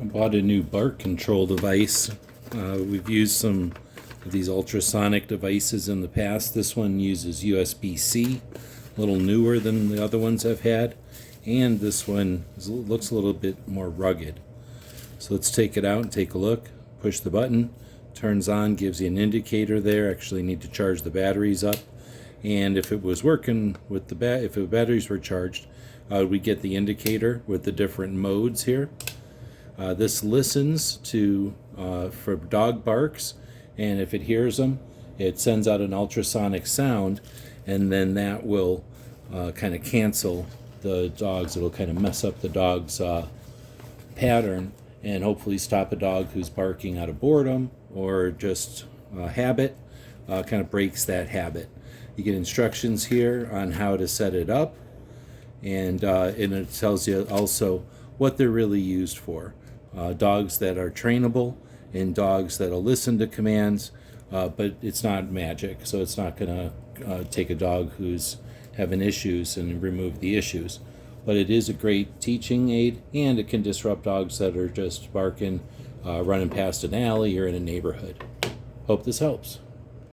I bought a new bark control device. We've used some of these ultrasonic devices in the past. This one uses USB-C, a little newer than the other ones I've had, and this one looks a little bit more rugged. So let's take it out and take a look. Push the button, turns on, gives you an indicator there. Actually need to charge the batteries up, and if it was working with if the batteries were charged, we get the indicator with the different modes here. This listens to for dog barks, and if it hears them, it sends out an ultrasonic sound, and then that will kind of cancel the dogs. It'll kind of mess up the dog's pattern and hopefully stop a dog who's barking out of boredom or just habit, kind of breaks that habit. You get instructions here on how to set it up, and it tells you also what they're really used for. Dogs that are trainable and dogs that'll listen to commands, but it's not magic, so it's not going to take a dog who's having issues and remove the issues. But it is a great teaching aid, and it can disrupt dogs that are just barking, running past an alley or in a neighborhood. Hope this helps.